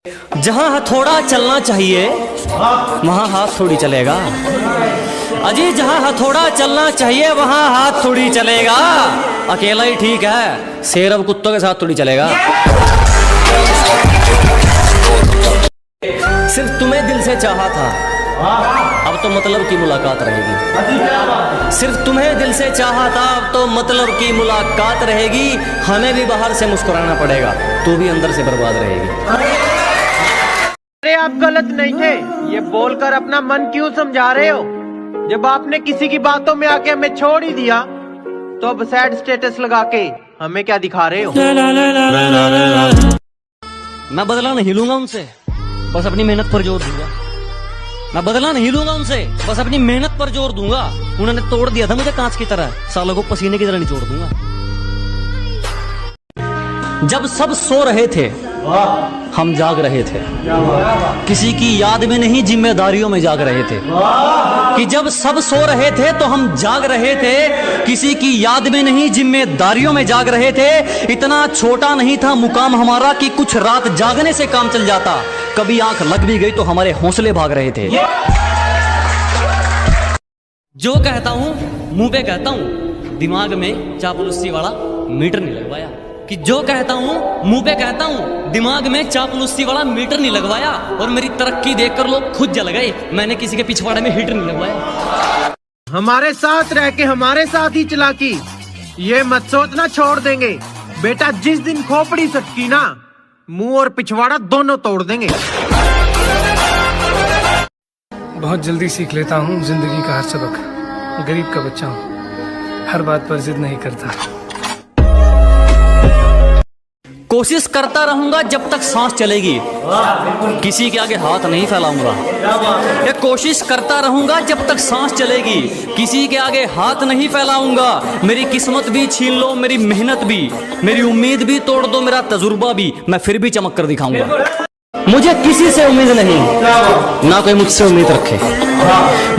जहाँ हथौड़ा चलना चाहिए वहाँ हाथ थोड़ी चलेगा। अजी जहाँ हथौड़ा चलना चाहिए वहाँ हाथ थोड़ी चलेगा। अकेला ही ठीक है, शेर अब कुत्तों के साथ थोड़ी चलेगा। सिर्फ तुम्हें दिल से चाहा था, अब तो मतलब की मुलाकात रहेगी। सिर्फ तुम्हें दिल से चाहा था, अब तो मतलब की मुलाकात रहेगी। हमें भी बाहर से मुस्कुराना पड़ेगा, तू भी अंदर से बर्बाद रहेगी। अरे आप गलत नहीं थे, ये बोलकर अपना मन क्यों समझा रहे हो? जब आपने किसी की बातों में आके हमें छोड़ ही दिया तो अब सैड स्टेटस लगा के हमें क्या दिखा रहे हो? मैं बदला नहीं लूंगा उनसे, बस अपनी मेहनत पर जोर दूंगा। मैं बदला नहीं लूंगा उनसे, बस अपनी मेहनत पर जोर दूंगा। उन्होंने तोड़ दिया था मुझे कांच की तरह, सालों को पसीने की तरह निचोड़ दूंगा। जब सब सो रहे थे हम जाग रहे थे, किसी की याद में नहीं जिम्मेदारियों में जाग रहे थे। कि जब सब सो रहे थे तो हम जाग रहे थे, किसी की याद में नहीं जिम्मेदारियों में जाग रहे थे। इतना छोटा नहीं था मुकाम हमारा कि कुछ रात जागने से काम चल जाता। कभी आंख लग भी गई तो हमारे हौसले भाग रहे थे। जो कहता हूं मुंह पे कहता हूं, दिमाग में चापलूसी वाला मीटर नहीं लगवाया। कि जो कहता हूं मुंह पे कहता हूं, दिमाग में चापलूसी वाला मीटर नहीं लगवाया। और मेरी तरक्की देखकर लोग खुद जल गए, मैंने किसी के पिछवाड़े में हीटर नहीं लगवाया। हमारे साथ रह के हमारे साथ ही चलाकी, ये मत सोचना छोड़ देंगे बेटा। जिस दिन खोपड़ी सटकी ना, मुंह और पिछवाड़ा दोनों तोड़ देंगे। बहुत जल्दी सीख लेता हूँ जिंदगी का हर सबक। गरीब का बच्चा हूँ, हर बात पर जिद नहीं करता। कोशिश करता रहूंगा जब तक सांस चलेगी, किसी के आगे हाथ नहीं फैलाऊंगा। ये कोशिश करता रहूंगा जब तक सांस चलेगी, किसी के आगे हाथ नहीं फैलाऊंगा। मेरी किस्मत भी छीन लो, मेरी मेहनत भी, मेरी उम्मीद भी तोड़ दो, मेरा तजुर्बा भी, मैं फिर भी चमक कर दिखाऊंगा। मुझे किसी से उम्मीद नहीं, ना कोई मुझसे उम्मीद रखे।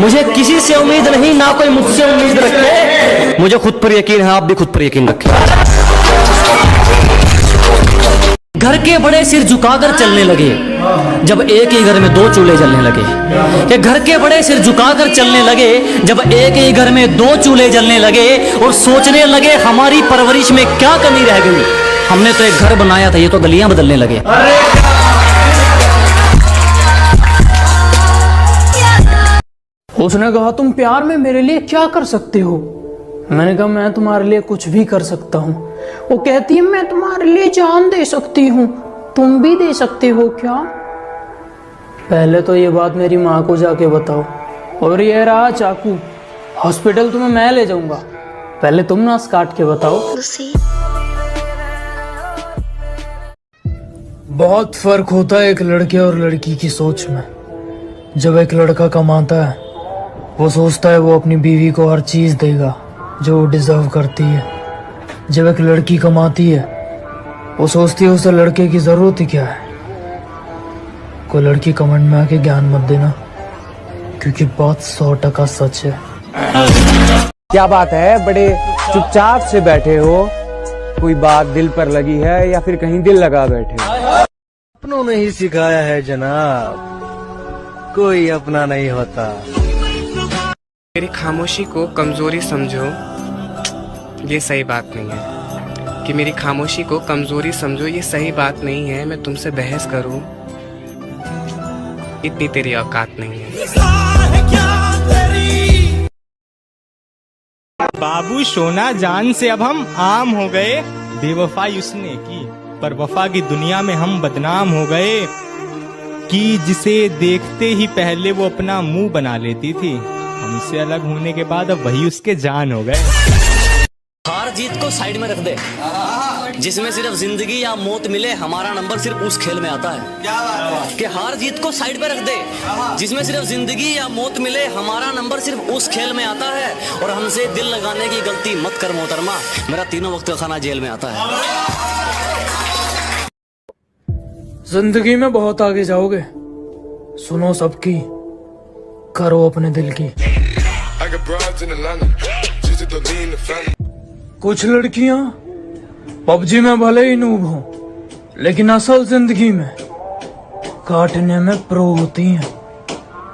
मुझे किसी से उम्मीद नहीं, ना कोई मुझसे उम्मीद रखे। मुझे खुद पर यकीन है, आप भी खुद पर यकीन रखें। घर के बड़े सिर झुकाकर चलने लगे जब एक ही घर में दो चूल्हे जलने लगे। कि घर के बड़े सिर झुकाकर चलने लगे जब एक ही घर में दो चूल्हे जलने लगे। और सोचने लगे हमारी परवरिश में क्या कमी रह गई, हमने तो एक घर बनाया था, ये तो गलियां बदलने लगे। उसने कहा तुम प्यार में मेरे लिए क्या कर सकते हो? मैंने कहा मैं तुम्हारे लिए कुछ भी कर सकता हूँ। वो कहती है मैं तुम्हारे लिए जान दे सकती हूँ, तुम भी दे सकते हो क्या? पहले तो ये बात मेरी माँ को जाके बताओ। और ये रहा चाकू, हॉस्पिटल तुम्हें मैं ले जाऊंगा, पहले तुम नस काट के बताओ। बहुत फर्क होता है एक लड़के और लड़की की सोच में। जब एक लड़का कमाता है, वो सोचता है वो अपनी बीवी को हर चीज देगा जो वो डिजर्व करती है। जब एक लड़की कमाती है, वो सोचती है उसे लड़के की जरूरत ही क्या है। कोई लड़की कमेंट में आके ज्ञान मत देना, क्योंकि बात 100% सच है। क्या बात है, बड़े चुपचाप से बैठे हो? कोई बात दिल पर लगी है या फिर कहीं दिल लगा बैठे हो? अपनों ने ही सिखाया है जनाब, कोई अपना नहीं होता। मेरी खामोशी को कमजोरी समझो, ये सही बात नहीं है। कि मेरी खामोशी को कमजोरी समझो, ये सही बात नहीं है। मैं तुमसे बहस करूं, इतनी तेरी औकात नहीं है। बाबू सोना जान से अब हम आम हो गए। बेवफाई उसने की, पर वफा की दुनिया में हम बदनाम हो गए। कि जिसे देखते ही पहले वो अपना मुंह बना लेती थी, हमसे अलग होने के बाद अब वही उसके जान हो गए। हार जीत को साइड में रख दे, जिसमें सिर्फ जिंदगी या मौत मिले, हमारा नंबर सिर्फ उस खेल में आता है। कि हार जीत को साइड पे रख दे, जिसमें सिर्फ जिंदगी या मौत मिले, हमारा नंबर सिर्फ उस खेल में आता है। और हमसे दिल लगाने की गलती मत कर मोहतरमा, मेरा तीनों वक्त का खाना जेल में आता है। जिंदगी में बहुत आगे जाओगे, सुनो सबकी, करो अपने दिल की। कुछ लड़कियां पबजी में भले ही नूब हों, लेकिन असल जिंदगी में काटने में प्रो होती हैं।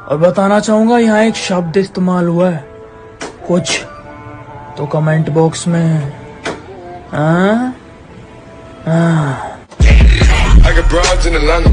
और बताना चाहूंगा यहाँ एक शब्द इस्तेमाल हुआ है कुछ, तो कमेंट बॉक्स में I got broads in Atlanta.